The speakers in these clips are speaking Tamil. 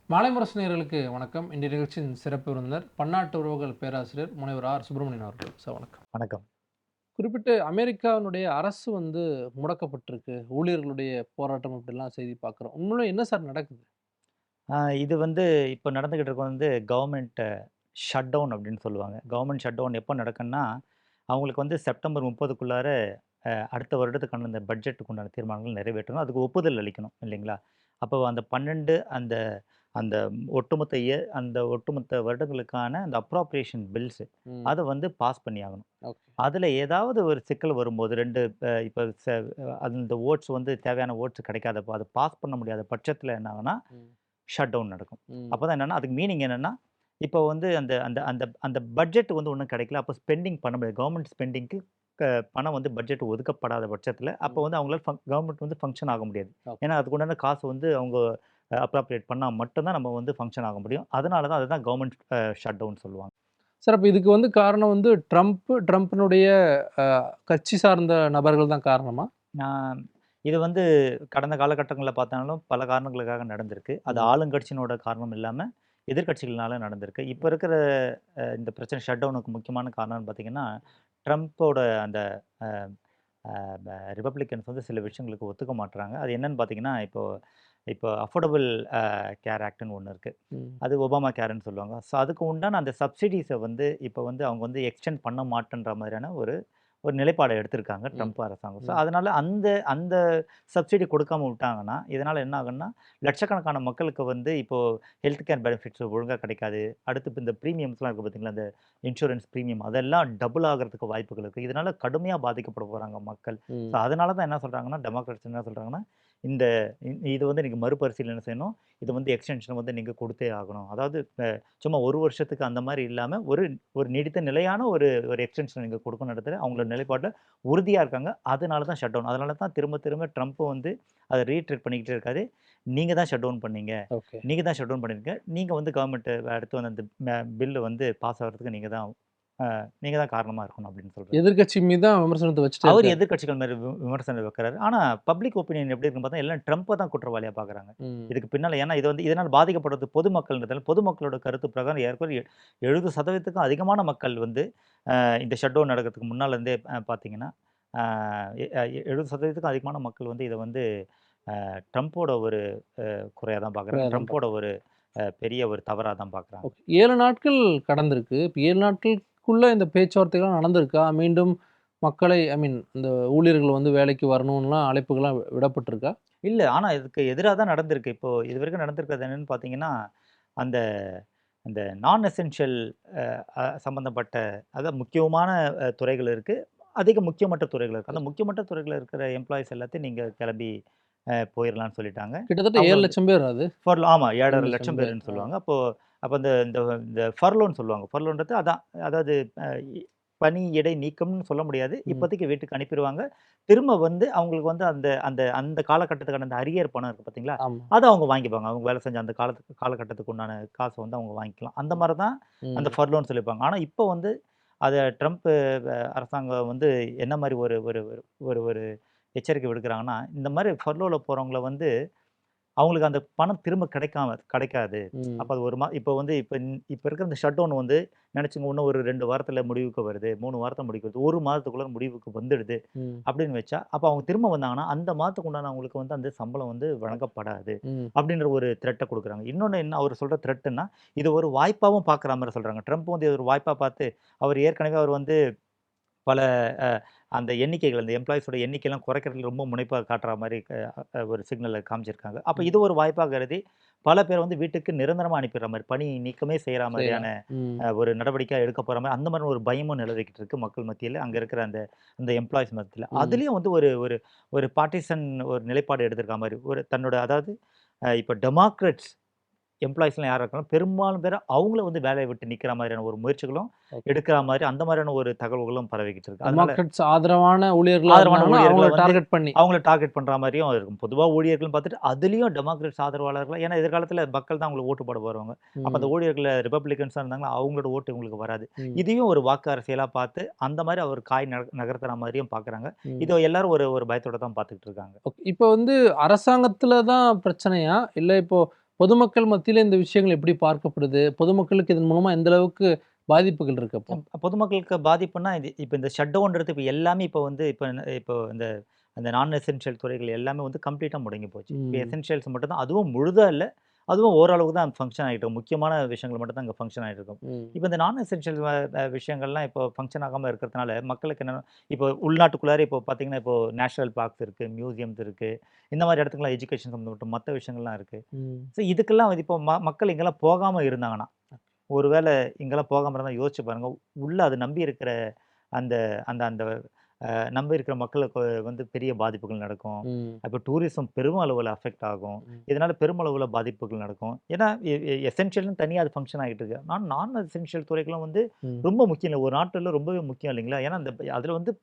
மாலை முரசு நேயர்களுக்கு வணக்கம். இன்றைய நிகழ்ச்சியின் சிறப்பு விருந்தினர் பன்னாட்டு உறவுகள் பேராசிரியர் முனைவர் ஆர். சுப்பிரமணியன் அவர்கள். சார் வணக்கம். வணக்கம். குறிப்பிட்டு அமெரிக்காவினுடைய அரசு முடக்கப்பட்டிருக்கு. ஊழியர்களுடைய போராட்டம் இப்படிலாம் செய்தி பார்க்குறோம். உண்மையிலே என்ன சார் நடக்குது? இது இப்ப நடந்துகிட்டு இருக்கிறது கவர்மெண்ட் ஷட் டவுன் அப்படின்னு சொல்லுவாங்க. கவர்மெண்ட் ஷட் டவுன் எப்போ நடக்கும்னா, அவங்களுக்கு செப்டம்பர் 30க்குள்ளார அடுத்த வருடத்துக்கான இந்த பட்ஜெட்டுக்கு உண்டான தீர்மானங்கள் நிறைவேற்றணும். அதுக்கு ஒப்புதல் அளிக்கணும் இல்லைங்களா? அப்போ அந்த 12 அந்த அந்த ஒட்டுமொத்த வருடங்களுக்கான அந்த அப்ராப்ரியேஷன் பில்ஸ் ம். அத பாஸ் பண்ணி ஆகணும். ஓகே. அதுல ஏதாவது ஒரு சிக்கல் வரும்போது 2 இப்ப அந்த ஓட்ஸ் தேவையான ஓட்ஸ் கிடைக்காதப்போ, அத பாஸ் பண்ண முடியாத பட்சத்தில என்ன ஆகும்னா ம். ஷட் டவுன் நடக்கும். ம். அப்பதான் என்னன்னா, அதுக்கு மீனிங் என்னன்னா, இப்போ அந்த அந்த அந்த அந்த பட்ஜெட் ஒண்ணும் கிடைக்கல. அப்ப ஸ்பெண்டிங் பண்ண முடியாது. கவர்ன்மென்ட் ஸ்பெண்டிங்க்கு க பணம் பட்ஜெட் ஒதுக்கப்படாத பட்சத்தில, அப்போ ம். அவங்களால கவர்ன்மென்ட் ஃபங்ஷன் ஆக முடியாது. ஓகே. ஏன்னா, அதுக்கு உண்டான காசு அவங்க அப்ராப்ரியேட் பண்ணா மட்டும் தான் நம்ம ஃபங்ஷன் ஆக முடியும். அதனால தான் அதுதான் கவர்ன்மென்ட் ஷட் டவுன் சொல்லுவாங்க. சார் அப்ப இதுக்கு காரணம் ட்ரம்ப்னுடைய அ கட்சி சார்ந்த நபர்கள் தான் காரணமா? நான் இது கடந்த காலகட்டங்கள்ல பார்த்தாலும் பல காரணங்களுக்காக நடந்திருக்கு. அது ம். ஆளுங்கட்சியினோட காரணம் இல்லாம, எதிர்க்கட்சிகள்னால நடந்திருக்கு. இப்ப இருக்கிற இந்த பிரச்சனை ஷட் டவுனுக்கு முக்கியமான காரணம்னு பார்த்தீங்கன்னா, ட்ரம்ப்போட அந்த அ அ ப ரிபப்ளிகன்ஸ் சில விஷயங்களுக்கு ஒத்துக்க மாட்றாங்க. அது என்னன்னு பார்த்தீங்கன்னா, இப்போ இப்போ அஃபோர்டபுள் கேர் ஆக்ட்ன்னு ஒண்ணு இருக்கு. ம். அது ஒபாமா கேர்ன்னு சொல்லுவாங்க. ஸோ அதுக்கு உண்டான அந்த சப்சிடீஸ இப்ப அவங்க எக்ஸ்டெண்ட் பண்ண மாட்டேன்ற மாதிரியான ஒரு ஒரு நிலைப்பாட எடுத்திருக்காங்க ம். ட்ரம்ப் அரசாங்கம். ஸோ ம். அதனால அந்த அந்த சப்சிடி கொடுக்காம விட்டாங்கன்னா, இதனால என்ன ஆகும்னா, லட்சக்கணக்கான மக்களுக்கு இப்போ ஹெல்த் கேர் பெனிஃபிட்ஸ் ஒழுங்கா கிடைக்காது. அடுத்து இப்ப இந்த பிரீமியம்ஸ்லாம் இருக்கு பார்த்தீங்களா? இந்த இன்சூரன்ஸ் பிரீமியம் அதெல்லாம் டபுள் ஆகுறதுக்கு வாய்ப்புகள் இருக்கு. இதனால கடுமையா பாதிக்கப்பட போறாங்க மக்கள். ஸோ ம். அதனால தான் என்ன சொல்றாங்கன்னா, டெமோக்ராட்ஸ் என்ன சொல்றாங்கன்னா, இந்த இது நீங்க மறுபரிசீலனை செய்யணும். இது எக்ஸ்டென்ஷன் நீங்க குடுத்தே ஆகணும். அதாவது சும்மா 1 வருஷத்துக்கு அந்த மாரி இல்லாம, ஒரு ஒரு நீடித்த நிலையான ஒரு ஒரு எக்ஸ்டென்ஷன் நீங்க குடுக்கணும் இடத்துல அவங்களோட ம். நிலைப்பாட்டுல உறுதியா இருக்காங்க. அதனால தான் ஷட் டவுன். அதனால தான் திரும்ப திரும்ப ட்ரம்ப் அத ரீட்ரேட் பண்ணிக்கிட்டே இருக்காரு. நீங்க தான் ஷட் டவுன் பண்ணீங்க. ஓகே. நீங்க தான் ஷட் டவுன் பண்ணியிருக்கீங்க. நீங்க கவர்ன்மென்ட் அடுத்து அந்த பில் பாஸ் ஆகுறதுக்கு அ நீங்க தான் காரணமா இருக்கணும் அப்படின்னு சொல்றாரு. எதிர்க்கட்சி மீது தான் விமர்சனத்த வச்சுட்டே அவரு இருக்காரு. எதிர்க்கட்சிகள் மேல விமர்சனம் வைக்கிறாரு. ஆனா பப்ளிக் ஒப்பீனியன் எப்படி இருக்குன்னு பார்த்தா, எல்லாம் ட்ரம்ப தான் குற்றவாளியா பார்க்குறாங்க. ம். இதுக்கு பின்னால ஏன்னா இது இதனால் பாதிக்கப்படுறது பொதுமக்கள்ன்றதால, பொதுமக்களோட கருத்து பிரகாரம் ஏறக்குறைய 70%க்கும் அதிகமான மக்கள் இந்த ஷட் டவுன் நடக்கிறதுக்கு முன்னால இருந்தே பார்த்தீங்கன்னா, அ எ 70%க்கும் அதிகமான மக்கள் இத ட்ரம்போட ஒரு குறையா தான் பார்க்குறாங்க. குறையா தான் ட்ரம்போட ஒரு பெரிய ஒரு தவறா தான் பார்க்குறாங்க. ஓகே. 7 நாட்கள் கடந்திருக்கு. இப்ப 7 நாட்களுக்குள்ள இந்த பேச்சுவார்த்தைகள்லாம் நடந்திருக்கா? மீண்டும் மக்களை இந்த ஊழியர்கள் வேலைக்கு வரணுன்லாம் அழைப்புகள்லாம் விடப்பட்டிருக்கா? இல்ல. ஆனா இதுக்கு எதிரா தான் நடந்திருக்கு. இப்போ இதுவரைக்கும் நடந்திருக்கிறது என்னன்னு பார்த்தீங்கன்னா, அந்த அந்த நான் எசென்ஷியல் அ அ சம்மந்தப்பட்ட அதான் முக்கியமான துறைகள் இருக்கு. அதிக முக்கியமற்ற துறைகள் இருக்கு. அந்த முக்கியமற்ற துறைகள்ல இருக்கிற எம்ப்ளாயீஸ் எல்லாத்தையும் நீங்க கிளம்பி போயிரலாம்னு சொல்லிட்டாங்க. கிட்டத்தட்ட அவங்க 7,00,000 பேர் அது. ஆமா 7,50,000 7,00,000 பேர். பேருன்னு சொல்லுவாங்க. அப்ப இந்த இந்த இந்த ஃபர்லோன்னு சொல்லுவாங்க. ஃபர்லோன்றது அதான். அதாவது அ இ பணி இடை நீக்கம்னு சொல்ல முடியாது. ம். இப்போதைக்கு வீட்டுக்கு அனுப்பிருவாங்க. திரும்ப அவங்களுக்கு அந்த அந்த அந்த காலகட்டத்துக்கான அந்த அரியர் பணம் இருக்கு பார்த்தீங்களா? ஆமா. அத அவங்க வாங்கிப்பாங்க. அவங்க வேலை செஞ்ச அந்த காலகட்டத்துக்கு உண்டான காச அவங்க வாங்கிக்கலாம். அந்த மாரி தான் அந்த ம். ஃபர்லோன்னு சொல்லியிருப்பாங்க. ஆனா இப்போ அத ட்ரம்ப் அரசாங்கம் என்ன மாரி ஒரு ஒரு ஒரு ஒரு எச்சரிக்கை விடுக்குறாங்கன்னா, இந்த மாரி ஃபர்லோல போறவங்கள அவங்களுக்கு அந்த பணம் திரும்ப கிடைக்காது. அப்ப ம். அது ஒரு இப்ப இப்ப இருக்கிற இந்த ஷட் டவுன் நெனச்சுங்க இன்னும் ஒரு 2 வாரத்துல முடிவுக்கு வருது. 3 வாரத்துல முடிவுக்கு வருது. 1 மாதத்துக்குள்ள முடிவுக்கு வந்துடுது ம். அப்படின்னு வச்சா, அப்ப அவங்க திரும்ப வந்தாங்கன்னா, அந்த மாதத்துக்கு உண்டான அவங்களுக்கு அந்த சம்பளம் வழங்கப்படாது. ம். அப்படின்ற ஒரு த்ரெட்ட குடுக்குறாங்க. இன்னொன்னு என்ன அவரு சொல்ற த்ரெட்ன்னா, இது ஒரு வாய்ப்பாவும் பார்க்குற மாரி சொல்றாங்க. ட்ரம்ப் இது ஒரு வாய்ப்பா பார்த்து, அவர் ஏற்கனவே அவர் பல அ அந்த எண்ணிக்கைகள் அந்த எம்ப்ளாயீஸோட எண்ணிக்கைலாம் குறைக்கிறதுல ரொம்ப முனைப்பா காட்டுற மாரி ஒரு சிக்னல காமிச்சிருக்காங்க. அப்ப ம். இது ஒரு வாய்ப்பா கருதி, பல பேர் வீட்டுக்கு நிரந்தரமா அனுப்பிடுற மாரி, பணி நீக்கமே செய்ற மாரியான செய்றாங்க. ம். ஒரு நடவடிக்கை எடுக்க போற மாரி, அந்த மாரி ஒரு பயமும் நிலவிக்கிட்டு இருக்கு மக்கள் மத்தியில. அங்க இருக்கிற அந்த அந்த எம்ப்ளாயீஸ் மத்தியில. ம். அதுலயும் ஒரு ஒரு ஒரு பார்ட்டிசன் ஒரு நிலைப்பாடு எடுத்திருக்க மாரி, ஒரு தன்னோட அதாவது இப்ப டெமோக்ராட்ஸ் எம்ப்ளாயீஸ்லாம் யாரா இருக்காங்களோ, பெரும்பாலும் பேர் அவங்கள வேலைய விட்டு நிக்கிற மாதிரியான ஒரு முயற்சிகளும் ஓகே. எடுக்கிற மாரி, அந்த மாதிரியான ஒரு தகவல்களும் பரவிக்கிட்டு இருக்கு. அதனால டெமோக்ராட்ஸ் ஆதரவான ஊழியர்களா ஆதரவான இருந்தாங்கன்னா, ஊழியர்கள அவங்கள டார்கெட் பண்ணி. அவங்கள டார்கெட் பண்ற மாரியும் இருக்கும். பொதுவா ஊழியர்கள்னு பார்த்துட்டு, அதிலயும் டெமோக்ராட்ஸ் ஆதரவாளர்கள் ஏன்னா எதிர்காலத்தில மக்கள் தான் அவங்களுக்கு ஓட்டு போட வருவாங்க. அப்ப அந்த ம். ஊழியர்கள ரிப்பப்ளிகன்ஸா இருந்தாங்கன்னா, அவங்களோட ஓட்டு இவங்களுக்கு வராது. ம். இதையும் ஒரு வாக்கு அரசியலா பார்த்து, அந்த மாரி அவர் காய் நகர்த்துற மாரியும் பார்க்குறாங்க. ம். இத எல்லாரும் ஒரு ஒரு பயத்தோட தான் பார்த்துக்கிட்டு இருக்காங்க. ஓகே. இப்ப அரசாங்கத்தில தான் பிரச்சனையா? இல்ல இப்போ பொதுமக்கள் மத்தியில இந்த விஷயங்கள் எப்படி பார்க்கப்படுது? பொதுமக்களுக்கு இதன் மூலமா எந்த அளவுக்கு பாதிப்புகள் இருக்கு அப்போ? பொதுமக்களுக்கு பாதிப்புன்னா, இது இப்ப இந்த ஷட் டவுன்றது இப்ப எல்லாமே இப்ப வந்து இப்போ இந்த அந்த நான் எசென்ஷியல் துறைகள் எல்லாமே வந்து கம்ப்ளீட்டா முடங்கி போச்சு. இப்ப ம். எசென்ஷியல்ஸ் மட்டும் தான், அதுவும் முழுதா இல்ல. அதுவும் ஓரளவுக்கு தான் ஃபங்ஷன் ஆயிட்டு இருக்கும். முக்கியமான விஷயங்கள் மட்டும் தான் அங்க ஃபங்ஷன் ஆயிட்டு இருக்கும். ம். இப்ப இந்த நான் எசென்ஷியல் விஷயங்கள்லாம் இப்போ ஃபங்ஷன் ஆகாம இருக்கிறதுனால, மக்களுக்கு என்னன்னா, இப்போ உள்நாட்டுக்குள்ளார இப்போ பார்த்தீங்கன்னா, இப்போ நேஷனல் பார்க்ஸ் இருக்கு, மியூசியம்ஸ் இருக்கு. இந்த மாரி இடத்துக்குலாம் எஜுகேஷன் சம்மந்தப்பட்ட மத்த விஷயங்கள்லாம் இருக்கு. ம். ஸோ இதுக்கெல்லாம் வந்து இப்போ மக்கள் இங்கெல்லாம் போகாம இருந்தாங்கன்னா, ஒருவேள இங்கெல்லாம் போகாம இருந்தா யோசிச்சு பாருங்க. உள்ள அத நம்பி இருக்கிற அந்த அந்த அந்த நம்பி இருக்கிற மக்களுக்கு வந்து பெரிய பாதிப்புகள் நடக்கும். ம். அப்ப டூரிசம் பெருமளவுல அஃபெக்ட் ஆகும். ம். இதனால பெருமளவுல பாதிப்புகள் நடக்கும். ஏன்னா எசென்ஷியல்னு தனியா அது ஃபங்ஷன் ஆகிட்டு இருக்கு. நான் எசென்ஷியல் துறைகளும் வந்து ம். ரொம்ப முக்கியம் இல்ல. ஒரு நாட்டுல ரொம்பவே முக்கியம் இல்லைங்களா? ஏன்னா அதுல வந்து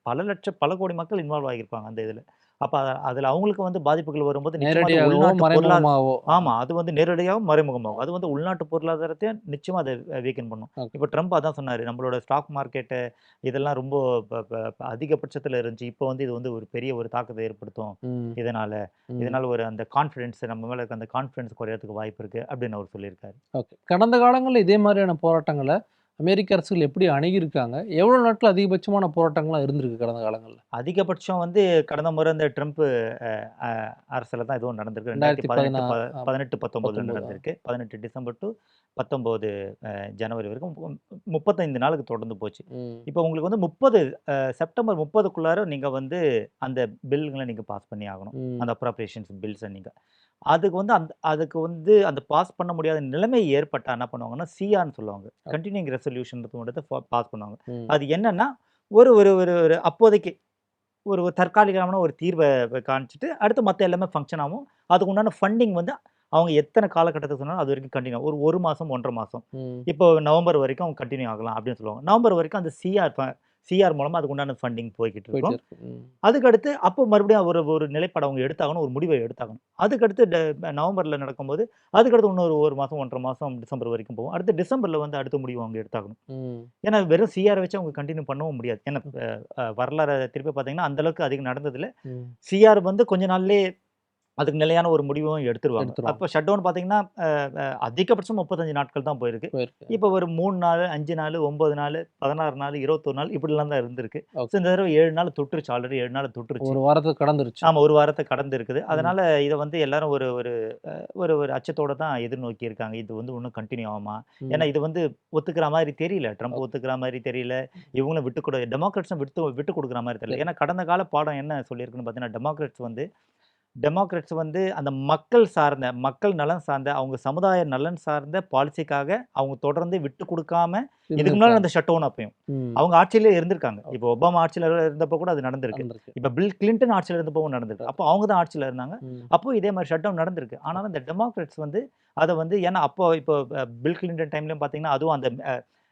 பல கோடி மக்கள் இன்வால்வ் ஆகியிருப்பாங்க அந்த இதுல. அப்ப அதுல அவங்களுக்கு வந்து பாதிப்புகள் வரும்போது நிச்சயமா அது நேரடியாகவோ, உள்நாட்டு மறைமுகமாகவோ. ஆமா. அது வந்து நேரடியாவும், மறைமுகமாவும். அது வந்து உள்நாட்டு பொருளாதாரத்தையே நிச்சயமா அது வீக்கன் பண்ணும். ஓகே. இப்ப ட்ரம்ப் அதான் சொன்னாரு. நம்மளோட ஸ்டாக் மார்க்கெட்டு இதெல்லாம் ரொம்ப ப ப அதிகபட்சத்துல இருந்துச்சு. இப்போ வந்து இது வந்து ஒரு பெரிய ஒரு தாக்கத்த ஏற்படுத்தும். ம். இதனால. ம். இதனால ஒரு அந்த கான்ஃபிடன்ஸ் நம்ம மேல இருக்க அந்த கான்ஃபிடன்ஸ் குறையறதுக்கு வாய்ப்பு இருக்கு. அப்படின்னு அவர் சொல்லியிருக்காரு. ஓகே. கடந்த காலங்கள்ல இதே மாரியான போராட்டங்கள அமெரிக்க அரசுகள் எப்படி அணுகியிருக்காங்க? எவ்வளோ நாட்கள் அதிகபட்சமான போராட்டங்கள்லாம் இருந்திருக்கு கடந்த காலங்கள்ல? அதிகபட்சம் வந்து கடந்த முறை இந்த ட்ரம்ப் அ அ அரசுல தான் இதுவும் நடந்திருக்கு. 2018 18, 19ல 19 நடந்திருக்கு. 18 டிசம்பர் டூ 19 ஜனவரி வரைக்கும் 35 நாளுக்கு தொடர்ந்து போச்சு. ம். இப்போ உங்களுக்கு வந்து செப்டம்பர் 30க்குள்ளார நீங்க வந்து அந்த பில்லுங்கள நீங்க பாஸ் பண்ணி ஆகணும். ம். அந்த அப்ராப்ரியேஷன்ஸ் பில்ஸ நீங்க. அதுக்கு வந்து அந்த பாஸ் பண்ண முடியாத நிலைமை ஏற்பட்டா என்ன பண்ணுவாங்கன்னா, சிஆர்ன்னு சொல்லுவாங்க. கன்டினியூயிங் ரெசல்யூஷன்றது ஒன்றத்த பாஸ் பண்ணுவாங்க. ம். அது என்னன்னா, ஒரு ஒரு ஒரு ஒரு அப்போதைக்கு ஒரு தற்காலிகமான ஒரு தீர்வ காண்பிச்சுட்டு, அடுத்து மத்த எல்லாமே ஃபங்ஷன் ஆகும். அதுக்கு உண்டான ஃபண்டிங் வந்து அவங்க எத்தன காலகட்டத்துக்கு சொன்னாலும் அது வரைக்கும் கன்டின்யூ ஆகும். ஒரு 1 மாசம், 1 1/2 மாசம். ம். இப்போ நவம்பர் வரைக்கும் கன்டின்யூ ஆகலாம் அப்படின்னு சொல்லுவாங்க. நவம்பர் வரைக்கும் அந்த சிஆர் மூலமா அதுக்கு உண்டான ஃபண்டிங் போய்க்கிட்டு போயிட்டே இருக்கும். இருக்கு. ம். அதுக்கடுத்து அப்போ மறுபடியும் ஒரு ஒரு நிலைப்பாடு அவங்க எடுத்தாகணும். ஒரு முடிவை எடுத்தாகணும். அதுக்கடுத்து நவம்பர்ல நடக்கும்போது, அதுக்கடுத்து இன்னொரு 1 மாசம், 1 1/2 மாசம் டிசம்பர் வரைக்கும் போகும். அடுத்து டிசம்பர்ல வந்து அடுத்த முடிவு அவங்க எடுத்தாகணும். ம். ஏன்னா வெறும் சிஆர் வச்சு அவங்க கன்டின்யூ பண்ணவும் முடியாது. ஏன்னா வரலாற திருப்பி பார்த்தீங்கன்னா, அந்த அளவுக்கு அதிகம் நடந்ததில்ல. ம். சிஆர் வந்து கொஞ்ச நாள்லயே அதுக்கு நிலையான ஒரு முடிவும் எடுத்துருவாங்க. எடுத்துருவாங்க. அப்ப ஷட் டவுன் பார்த்தீங்கன்னா, அதிகபட்சம் 35 நாட்கள் தான் போயிருக்கு. போயிருக்கு. இப்ப ஒரு 3 நாளு, 5 நாளு, 9 நாளு, 16 நாளு, 21 நாள் இப்படிலாம் தான் இருந்திருக்கு. So okay. இந்த தடவ 7 நாள் தொட்டுருச்சு. ஆல்ரெடி 7 நாள் தொட்டுருச்சு. 1 வாரத்த கடந்துருச்சு. ஆமா 1 வாரத்த கடந்து இருக்குது. ம். அதனால இத வந்து எல்லாரும் ஒரு ஒரு ஒரு ஒரு அச்சத்தோட தான் எதிர்நோக்கி இருக்காங்க. இது வந்து இன்னும் கன்டின்யூ ஆகுமா? ம். ஏன்னா இது வந்து ஒத்துக்கிற மாரி தெரியல. Trump okay. ஒத்துக்கிற மாரி தெரியல. இவங்களும் டெமோக்ராட்ஸும் விட்டு குடுக்குற மாரி தெரியல. சரி. ஏன்னா கடந்த கால பாடம் என்ன சொல்லியிருக்குன்னு பார்த்தீங்கன்னா, டெமோக்ராட்ஸ் வந்து அந்த மக்கள் சார்ந்த, மக்கள் நலன் சார்ந்த, அவங்க சமுதாய நலன் சார்ந்த பாலிசிக்காக அவங்க தொடர்ந்து விட்டு குடுக்காம, இதுக்கு முன்னால இருந்திருக்காங்க. அந்த ஷட் டவுன் அப்பயும். ம். அவங்க ஆட்சியிலே இருந்திருக்காங்க. ஓ. இப்போ ஒபாமா ஆட்சியில இருந்தப்போ கூட அது நடந்திருக்கு. நடந்திருக்கு. இப்ப பில் கிளின்டன் ஆட்சியில இருந்தப்பவும் நடந்திருக்கு. அப்போ அவங்க தான் ஆட்சியில இருந்தாங்க. ம். அப்போ இதே மாரி ஷட் டவுன் நடந்திருக்கு. ஆனாலும் இந்த டெமோக்ராட்ஸ் வந்து அத வந்து ஏன்னா அப்போ இப்போ பில் கிளின்டன் டைம்லயும் பார்த்தீங்கன்னா, அதுவும் அந்த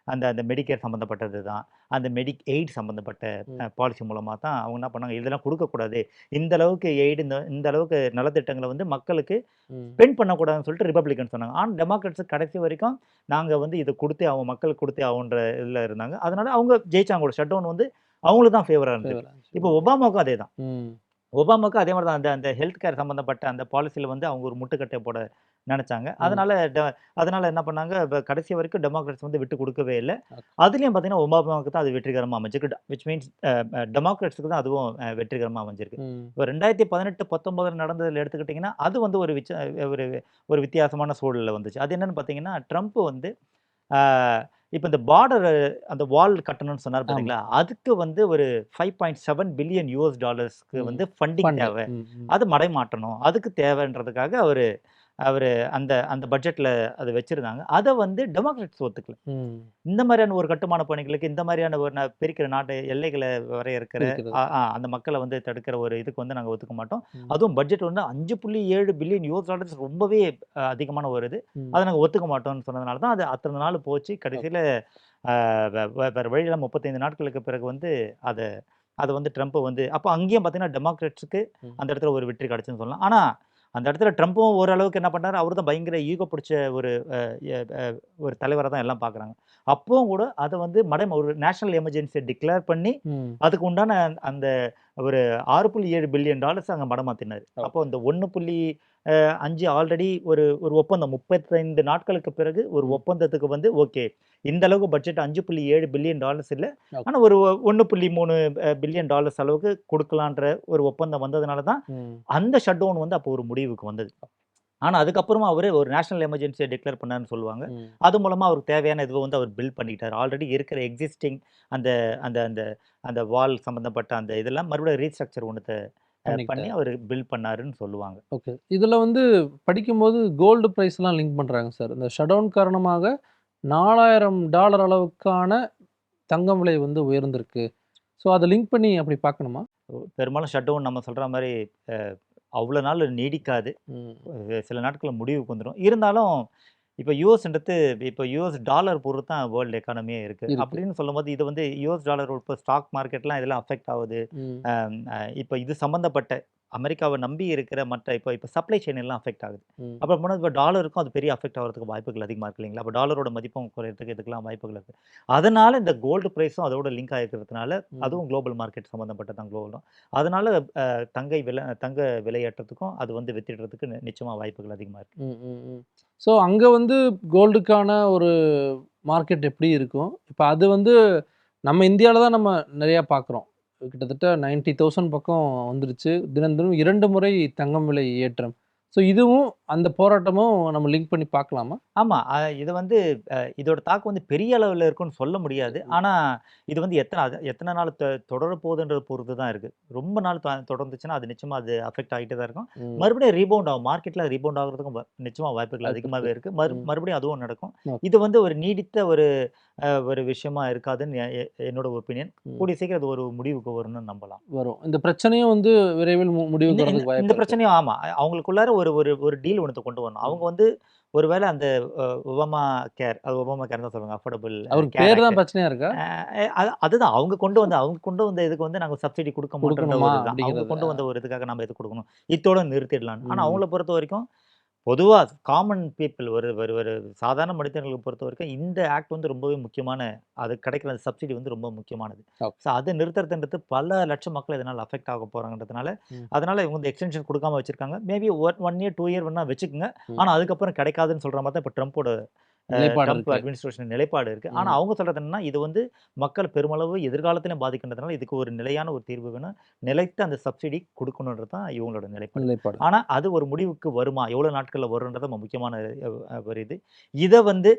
அந்த அந்த மெடிக்கேர் சம்மந்தப்பட்டது தான். அந்த எய்ட் சம்மந்தப்பட்ட ம். பாலிசி மூலமா தான் அவங்க என்ன பண்ணாங்க, இதெல்லாம் குடுக்கக்கூடாது. இந்த அளவுக்கு எய்ட் இந்த அளவுக்கு நலத்திட்டங்கள வந்து மக்களுக்கு ம். ஸ்பெண்ட் பண்ணக்கூடாதுன்னு சொல்லிட்டு ரிபப்ளிகன் சொன்னாங்க. ஆனா டெமோக்ராட்ஸ் கடைசி வரைக்கும் நாங்க வந்து இத குடுத்தே ஆவோம், மக்களுக்கு குடுத்தே ஆவோன்ற இதுல இருந்தாங்க. அதனால அவங்க ஜெயிச்சாங்க. ஒரு ஷட் டவுன் வந்து அவங்களுக்கு தான் ஃபேவரா இருந்திருக்கு. ஃபேவர் ஆச்சு. இப்போ ஓகே. ஒபாமாவுக்கும் அதே தான். ம். ஒபாமாவுக்கும் அதே மாரி தான். அந்த அந்த ஹெல்த் கேர் சம்மந்தப்பட்ட அந்த பாலிசில வந்து அவங்க ஒரு முட்டுக்கட்டை போட நெனச்சாங்க. ம். அதனால என்ன பண்ணாங்க, கடைசி வரைக்கும் டெமோக்ராட்ஸ் வந்து விட்டு குடுக்கவே இல்ல. ஓகே. அதுலயும் பார்த்தீங்கன்னா, ஒபாமாவுக்கு தான் அது வெற்றிகரமா அமைஞ்சிருக்கு. விச் மீன்ஸ் டெமோக்ராட்ஸ்க்கு தான் அதுவும் வெற்றிகரமா அமைஞ்சிருக்கு. ம். இப்ப 2018, 19 நடந்ததுல எடுத்துக்கிட்டீங்கன்னா, அது வந்து ஒரு ஒரு வித்தியாசமான சூழல்ல வந்துச்சு. அது என்னன்னு பார்த்தீங்கன்னா, ட்ரம்ப் வந்து ஆ இப்ப இந்த அந்த வால் கட்டணும்னு சொன்னாரு ஆமா. பார்த்தீங்களா? அதுக்கு வந்து ஒரு $5.7 பில்லியன் டாலர்ஸ்க்கு ம். வந்து ஃபண்டிங் ஃபண்டிங். தேவை. ம். ம். அது மடைமாற்றணும். அதுக்கு தேவைன்றதுக்காக அவரு அவரு அந்த அந்த பட்ஜெட்ல அத வச்சிருந்தாங்க. அத வந்து டெமோக்ராட்ஸ் ஒத்துக்கல. ம். இந்த மாரியான ஒரு கட்டுமான பணிகளுக்கு, இந்த மாரியான ஒரு பிரிக்கிற நாட்டு எல்லைகள வரையறுக்கிற இருக்கிறது. அந்த மக்கள வந்து தடுக்கிற ஒரு இதுக்கு வந்து நாங்க ஒத்துக்க மாட்டோம். ம். அதுவும் பட்ஜெட் வந்து $5.7 பில்லியன் டாலர்ஸ் ரொம்பவே அதிகமான ஒரு இது. ம். அத நாங்க ஒத்துக்க மாட்டோம்னு சொன்னதுனால தான் அது அத்தன நாள் போச்சு. ஓகே. கடைசியில அ வேற வழி இல்லாம 35 நாட்களுக்கு பிறகு வந்து அத அத வந்து ட்ரம்ப் வந்து அப்ப அங்கேயும் பார்த்தீங்கன்னா, டெமோக்ராட்ஸ்க்கு ம். அந்த இடத்துல ஒரு வெற்றி கிடைச்சுன்னு சொல்லலாம். ஆனா, அந்த இடத்துல ட்ரம்ப்பும் ஓரளவுக்கு என்ன பண்ணாரு, அவரு தான் பயங்கர ஈகோ பிடிச்ச ஒரு அ எ அ ஒரு தலைவரா தான் எல்லாம் பார்க்குறாங்க. அப்பவும் கூட அத வந்து ஒரு நேஷனல் எமர்ஜென்சிய டிக்ளேர் பண்ணி, ம். அதுக்கு உண்டான அந்த ஒரு $6.7 பில்லியன் அங்க மடமாத்தினாரு. ஓகே. அப்போ இந்த 5 ஆல்ரெடி ஒரு ஒரு ஒப்பந்தம் 35 நாட்களுக்கு பிறகு ஒரு ம். ஒப்பந்தத்துக்கு வந்து ஓகே. இந்த அளவுக்கு பட்ஜெட் $5.7 பில்லியன் இல்ல. ஓகே. ஆனா ஒரு $1.3 பில்லியன் அளவுக்கு குடுக்கலான்ற ஒரு ஒப்பந்தம் வந்ததுனால தான், ம். அந்த ஷட் டவுன் வந்து அப்போ ஒரு முடிவுக்கு வந்தது. ஆனா அதுக்கப்புறமா அவரு ஒரு நேஷனல் எமர்ஜென்சிய டிக்ளேர் பண்ணாருன்னு சொல்லுவாங்க. ம். அது மூலமா அவருக்கு தேவையான இதுவ வந்து அவர் பில்ட் பண்ணிக்கிட்டாரு. ஆல்ரெடி இருக்கிற எக்ஸிஸ்டிங் அந்த அந்த அந்த அந்த வால் சம்மந்தப்பட்ட அந்த இதெல்லாம் மறுபடியும் ரீஸ்ட்ரக்சர் ஒண்ணத்த பண்ணி பண்ணிக்கிட்டாரு. அவரு பில்ட் பண்ணாருன்னு சொல்லுவாங்க. ஓகே. இதுல வந்து படிக்கும்போது கோல்டு பிரைஸ்லாம் லிங்க் பண்றாங்க சார். இந்த ஷட்டவுன் காரணமாக $4000 அளவுக்கான தங்கம் விலை வந்து உயர்ந்திருக்கு. ஸோ அத லிங்க் பண்ணி அப்படி பார்க்கணுமா? பெரும்பாலும் ஷட் டவுன் நம்ம சொல்ற மாரி அ அவ்வளோ நாள் நீடிக்காது. ம். சில நாட்கள்ல முடிவுக்கு வந்துரும். இருந்தாலும் இப்ப யுஎஸ்ன்றது இப்ப யுஎஸ் டாலர் பொறுத்து தான் வேர்ல்டு எக்கானமியே இருக்கு. இருக்கு. அப்படின்னு சொல்லும்போது இது வந்து யுஎஸ் டாலர் இப்ப ஸ்டாக் மார்க்கெட்லாம் இதெல்லாம் அஃபெக்ட் ஆவுது. ம். இப்ப இது சம்மந்தப்பட்ட அமெரிக்காவ நம்பி இருக்கிற மற்ற இப்ப இப்ப சப்ளை செயின் எல்லாம் அஃபெக்ட் ஆகுது. ம். அப்ப போனா இப்ப டாலருக்கும் அது பெரிய அஃபெக்ட் ஆகுறதுக்கு வாய்ப்புகள் அதிகமா இருக்கு இல்லைங்களா? அப்ப டாலரோட மதிப்பும் குறையறதுக்கு இதுக்கெல்லாம் வாய்ப்புகள் இருக்கு. அதனால இந்த கோல்டு பிரைஸும் அதோட லிங்க் ஆயிருக்கிறதுனால, ம். அதுவும் குளோபல் மார்க்கெட் சம்மந்தப்பட்டது தான் குளோபல். அதனால தங்க விலையேற்றத்துக்கும் அது வந்து வித்துடுறதுக்கு நிச்சயமா வாய்ப்புகள் அதிகமா இருக்கு. ம். ம். ம். ஸோ அங்க வந்து கோல்டுக்கான ஒரு மார்க்கெட் எப்படி இருக்கும்? இப்ப அது வந்து நம்ம இந்தியால தான் நம்ம நெறையா பார்க்குறோம். கிட்டத்தட்ட 90,000 பக்கம் வந்துருச்சு. தினம் தினம் 2 முறை தங்கம் விலை ஏற்றம். ஸோ இதுவும் அந்த போராட்டமும் நம்ம லிங்க் பண்ணி பார்க்கலாமா? ஆமா. இது வந்து இதோட தாக்கம் வந்து பெரிய அளவுல இருக்குன்னு சொல்ல முடியாது. ம். ஆனா, இது வந்து எத்தன நாள் தொடரப் போகுதுன்றத பொறுத்து தான் இருக்கு. ரொம்ப நாள் தொடர்ந்துச்சுன்னா, அது நிச்சயமா அது அஃபெக்ட் ஆகிட்டே தான் இருக்கும். ம். மறுபடியும் ரீபவுண்ட் ஆகும். மார்க்கெட்ல ரீபவுண்ட் ஆகுறதுக்கும் நிச்சயமா வாய்ப்புகள் வாய்ப்பு இருக்கு. அதிகமாவே இருக்கு. ம். மறுபடியும் அதுவும் நடக்கும். ஓகே. இது வந்து ஒரு நீடித்த ஒரு விஷயமா இருக்காதுன்னு என்னோட ஒப்பீனியன். ம். கூடிய சீக்கிரம் அது ஒரு முடிவுக்கு வரும்னு நம்பலாம். வரும். இந்த பிரச்சனையும் வந்து விரைவில் இந்த முடிவுக்கு இந்த வரதுக்கு இந்த வாய்ப்பு இருக்கு. பிரச்சனையும் ஆமா. அவங்களுக்குள்ளார ஒரு ஒரு ஒரு டீல் ஒண்ணத்த கொண்டு வரணும். ம். அவங்க வந்து ஒரு வேள அந்த ஒபாமா கேர் அது ஒபாமா கேர்ன்னு தான் சொல்லுவாங்க. அஃபோர்டபுள் அவருக்கு கேர் பேரு ஆக்ட். தான் பிரச்சனையா இருக்கா? அ அதுதான் அவங்க கொண்டு வந்த இதுக்கு வந்து நாங்க சப்சிடி குடுக்க மாட்டோன்ற குடுக்கணுமா? ஒரு இதுதான். அவங்க அப்படிங்கிறது. கொண்டு வந்த ஒரு இதுக்காக நம்ம எதுக்கு குடுக்கணும்? இத்தோட நிறுத்திடலான்னு. ஆனா ம். அவங்கள பொறுத்தவரைக்கும் பொதுவா காமன் பீப்பிள் ஒரு ஒரு ஒரு சாதாரண மனிதர்களுக்கு பொறுத்தவரைக்கும் இந்த ஆக்ட் வந்து ரொம்பவே முக்கியமான அது கிடைக்கிற அந்த சப்சிடி வந்து ரொம்ப முக்கியமானது. ஓகே. ஸோ அத நிறுத்துறதுன்றது பல லட்சம் மக்கள் இதனால அஃபெக்ட் ஆக போறாங்கன்றதுனால, ம். அதனால இவங்க வந்து எக்ஸ்டென்ஷன் குடுக்காம வச்சிருக்காங்க. மேபி 1 இயர், 2 இயர் வேணா வச்சுக்கங்க. ம். ஆனா அதுக்கப்புறம் கிடைக்காதுன்னு சொல்ற மாரி தான் இப்ப நிலைப்பாடு ட்ரம்ப் இருக்கு. அட்மினிஸ்ட்ரேஷன் நிலைப்பாடு இருக்கு. ஆனா ம். அவங்க சொல்றது என்னன்னா, இது வந்து மக்கள் பெருமளவு எதிர்காலத்திலும் பாதிக்கின்றதுனால, இதுக்கு ஒரு நிலையான ஒரு தீர்வு வேணும். நிலைத்த அந்த சப்சிடி குடுக்கணுன்றது தான் இவங்களோட நிலைப்பாடு. நிலைப்பாடு. ஆனா அது ஒரு முடிவுக்கு வருமா? எவ்வளோ நாட்கள்ல வரும்ன்றது ரொம்ப முக்கியமான ஒரு இது. இத வந்து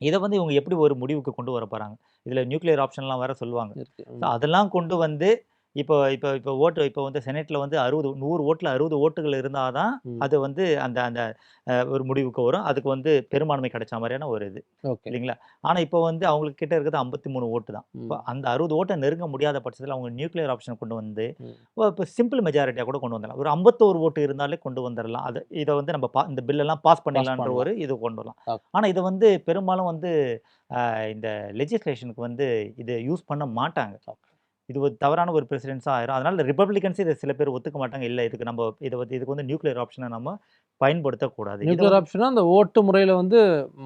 இத வந்து இவங்க எப்படி ஒரு முடிவுக்கு கொண்டு வரப்போறாங்க? இதுல நியூக்ளியர் ஆப்ஷன்லாம் வேற சொல்லுவாங்க. இருக்கு. ஸோ ம். அதெல்லாம் கொண்டு வந்து இப்போ இப்போ இப்போ இப்போ வந்து செனட்ல வந்து 100 ஓட்டுல 60 ஓட்டுகள் இருந்தா தான், ம். அது வந்து அந்த அந்த ஒரு முடிவுக்கு வரும். அதுக்கு வந்து பெரும்பான்மை கிடைச்ச மாரியான ஒரு இது. ஓகே. இல்லைங்களா? ஆனா இப்போ வந்து அவங்களுக்கு கிட்ட இருக்கிறது 53 ஓட்டு தான். இப்ப ம். அந்த 60 ஓட்ட நெருங்க முடியாத பட்சத்தில அவங்க நியூக்ளியர் ஆப்ஷன கொண்டு வந்து, ம். இப்ப சிம்பிள் மெஜாரிட்டியா கூட கொண்டு வந்துரலாம். ஒரு 51 ஓட்டு இருந்தாலே கொண்டு வந்துரலாம். இத வந்து நம்ம இந்த பில் எல்லாம் பாஸ் பாஸ் பண்ணிடலான்ற பண்ணலாம். ஒரு இது கொண்டு வரலாம். ஓகே. ஆனா இத வந்து பெரும்பாலும் வந்து இந்த லெஜிஸ்லேஷனுக்கு வந்து இத யூஸ் பண்ண மாட்டாங்க. ஓகே. இது ஒரு தவறான ஒரு பிரசிடென்ஸா ஆயிரும். அதனால ரிபப்ளிகன்ஸ் இத சில பேர் ஒத்துக்க மாட்டாங்க. இல்ல இதுக்கு நம்ம இதுக்கு வந்து நியூக்ளியர் ஆப்ஷன நம்ம பயன்படுத்தக்கூடாது. இத நியூக்ளியர் வந்து ஆப்ஷன்னா அந்த ஓட்டு முறையில வந்து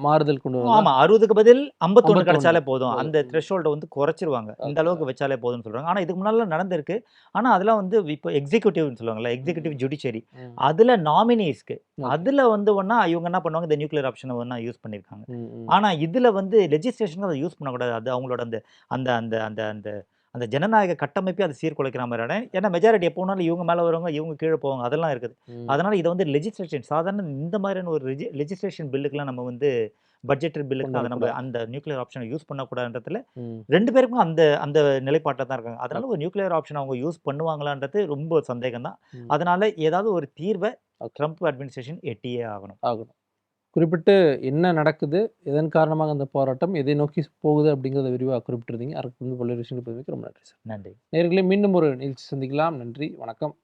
மாறுதல் கொண்டு வரதா? ஆமா. 60க்கு பதில் 51 51 கிடைச்சாலே போதும். போதும். அந்த ம். த்ரெஷோல்ட வந்து குறைச்சிருவாங்க. இந்த ஓகே. அளவுக்கு வச்சாலே போதும்னு சொல்றாங்க. ஆனா இதுக்கு முன்னாடிலாம் நடந்திருக்கு. ஆனா அதெல்லாம் வந்து இப்போ எக்ஸிக்யூட்டிவ்னு சொல்லுவாங்கல்ல. எக்ஸிக்யூட்டிவ் ம். ஜுடிஷியரி. ம். அதுல நாமினீஸ்க்கு ஓகே. அதுல வந்து வேணா இவங்க என்ன பண்ணுவாங்க, இந்த நியூக்ளியர் ஆப்ஷன வேணா யூஸ் பண்ணியிருக்காங்க. ம். ம். ஆனா இதுல வந்து லெஜிஸ்லேஷனுக்கு அத யூஸ் பண்ணக்கூடாது. அது அவங்களோட அந்த அந்த அந்த அந்த அந்த அந்த ஜனநாயக கட்டமைப்பே அது சீர்குலைக்கிற மாரியான ஏன்னா மெஜாரிட்டி எப்போ வேணாலும் இவங்க மேல வருவாங்க, இவங்க கீழ போவாங்க. அதெல்லாம் இருக்குது. ம். அதனால இத வந்து லெஜிஸ்லேஷன் சாதாரண இந்த மாதிரியான ஒரு லெஜிஸ்லேஷன் பில்லுக்குலாம் நம்ம வந்து பட்ஜெட்டரி கொண்டு பில்லுக்கு அத நம்ம வரக்கூடாது. அந்த நியூக்ளியர் ஆப்ஷன யூஸ் பண்ணக்கூடாதுன்றதுல ம். 2 பேருக்கும் அந்த அந்த நிலைப்பாட்டுல தான் இருக்காங்க. அதனால ஓகே. ஒரு நியூக்ளியர் ஆப்ஷன் அவங்க யூஸ் பண்ணுவாங்களான்றது ரொம்ப சந்தேகம் தான். ம். அதனால ஏதாவது ஒரு தீர்வ ஓகே. ட்ரம்ப் அட்மினிஸ்ட்ரேஷன் எட்டியே ஆகணும். ஆகணும். குறிப்பிட்டு என்ன நடக்குது? எதன் காரணமாக அந்த போராட்டம்? எதை நோக்கி போகுது? அப்படிங்கிறத விரிவா குறிப்பிட்டிருந்தீங்க. அதற்கு வந்து பல்வேறு விஷயங்கள் பகிர்ந்தமைக்கு ரொம்ப நன்றி சார். நன்றி. நேயர்களே மீண்டும் ஒரு நிகழ்ச்சி சந்திக்கலாம். நன்றி. வணக்கம்.